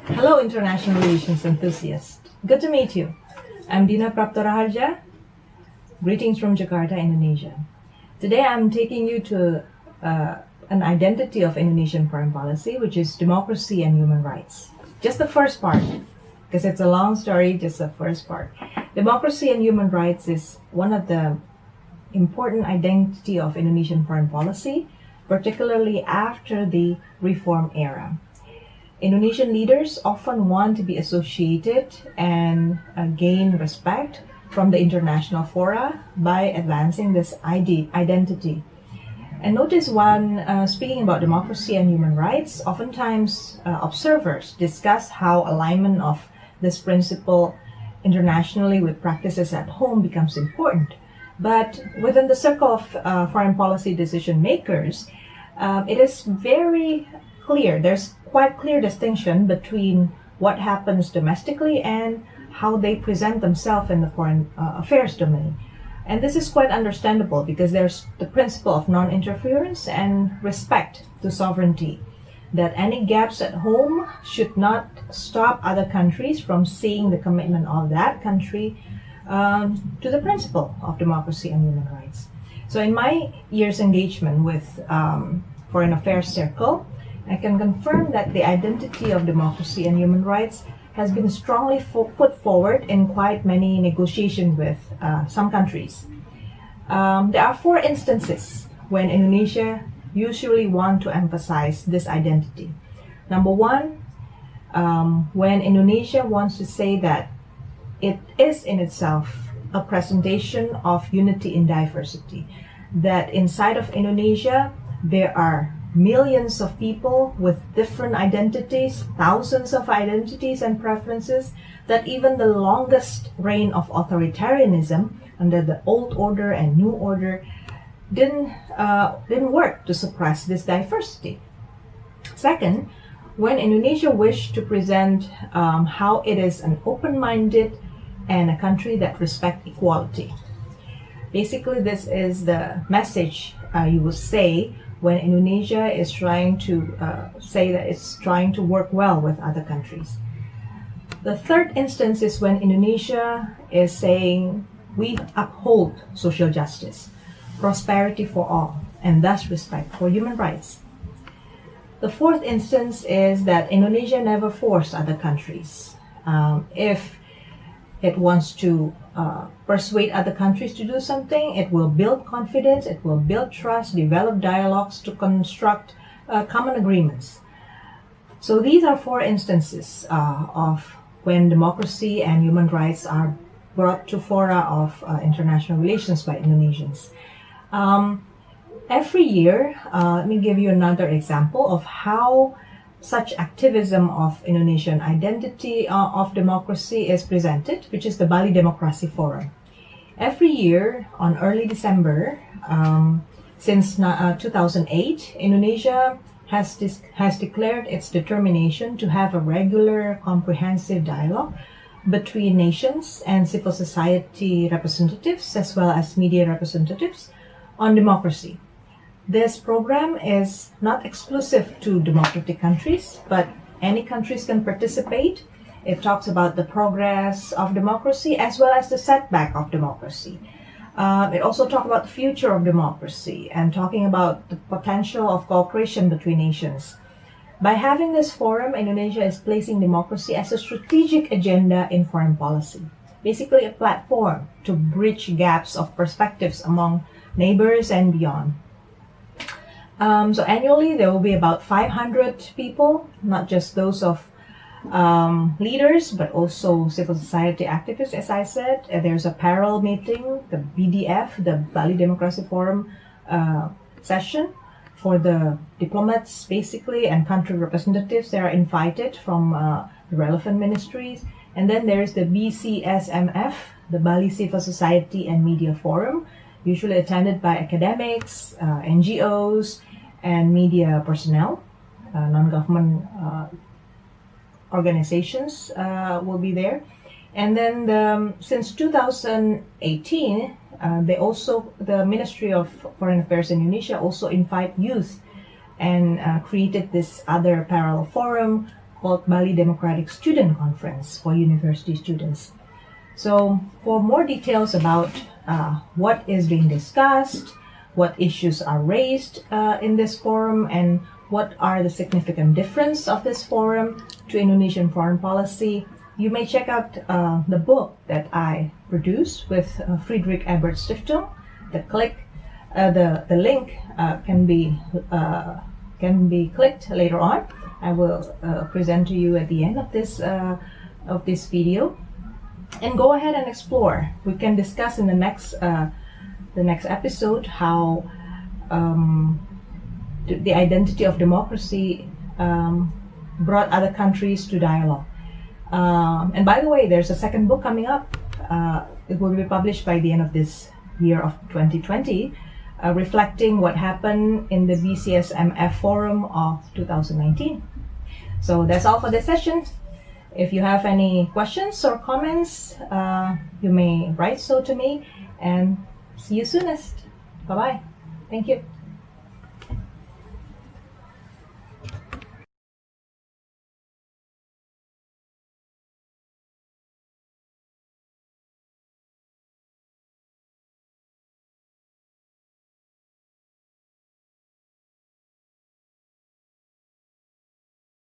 Hello, international relations enthusiasts. Good to meet you. I'm Dina Praptoraharja. Greetings from Jakarta, Indonesia. Today I'm taking you to an identity of Indonesian foreign policy, which is democracy and human rights. Just the first part, because it's a long story, just the first part. Democracy and human rights is one of the important identity of Indonesian foreign policy, particularly after the reform era. Indonesian leaders often want to be associated and gain respect from the international fora by advancing this identity. And notice when speaking about democracy and human rights, oftentimes observers discuss how alignment of this principle internationally with practices at home becomes important. But within the circle of foreign policy decision makers, it is very clear. There's quite clear distinction between what happens domestically and how they present themselves in the foreign affairs domain. And this is quite understandable because there's the principle of non-interference and respect to sovereignty, that any gaps at home should not stop other countries from seeing the commitment of that country to the principle of democracy and human rights. So in my year's engagement with Foreign Affairs Circle, I can confirm that the identity of democracy and human rights has been strongly put forward in quite many negotiations with some countries. There are four instances when Indonesia usually want to emphasize this identity. Number one, when Indonesia wants to say that it is in itself a presentation of unity in diversity, that inside of Indonesia there are millions of people with different identities, thousands of identities and preferences, that even the longest reign of authoritarianism under the old order and new order didn't work to suppress this diversity. Second, when Indonesia wished to present how it is an open-minded and a country that respects equality. Basically, this is the message you will say when Indonesia is trying to say that it's trying to work well with other countries. The third instance is when Indonesia is saying we uphold social justice, prosperity for all, and thus respect for human rights. The fourth instance is that Indonesia never forced other countries. If it wants to persuade other countries to do something, it will build confidence, it will build trust, develop dialogues to construct common agreements. So these are four instances of when democracy and human rights are brought to fora of international relations by Indonesians. Every year, let me give you another example of how such activism of Indonesian identity of democracy is presented, which is the Bali Democracy Forum. Every year on early December, since 2008, Indonesia has declared its determination to have a regular, comprehensive dialogue between nations and civil society representatives as well as media representatives on democracy. This program is not exclusive to democratic countries, but any countries can participate. It talks about the progress of democracy as well as the setback of democracy. It also talks about the future of democracy and talking about the potential of cooperation between nations. By having this forum, Indonesia is placing democracy as a strategic agenda in foreign policy, basically a platform to bridge gaps of perspectives among neighbors and beyond. So annually, there will be about 500 people, not just those of leaders, but also civil society activists, as I said. There's a parallel meeting, the BDF, the Bali Democracy Forum session for the diplomats, basically, and country representatives. They are invited from the relevant ministries. And then there's the BCSMF, the Bali Civil Society and Media Forum, usually attended by academics, NGOs, and media personnel. Non-government organizations will be there. And then since 2018, the Ministry of Foreign Affairs in Indonesia also invite youth and created this other parallel forum called Bali Democratic Student Conference for university students. So for more details about what is being discussed, what issues are raised in this forum, and what are the significant difference of this forum to Indonesian foreign policy, you may check out the book that I produced with Friedrich Ebert Stiftung. The link can be clicked later on. I will present to you at the end of this video, and go ahead and explore. We can discuss in the next episode how the identity of democracy brought other countries to dialogue. And by the way, there's a second book coming up. It will be published by the end of this year of 2020, reflecting what happened in the BCSMF Forum of 2019. So that's all for this session. If you have any questions or comments, you may write so to me, and see you soonest. Bye-bye. Thank you.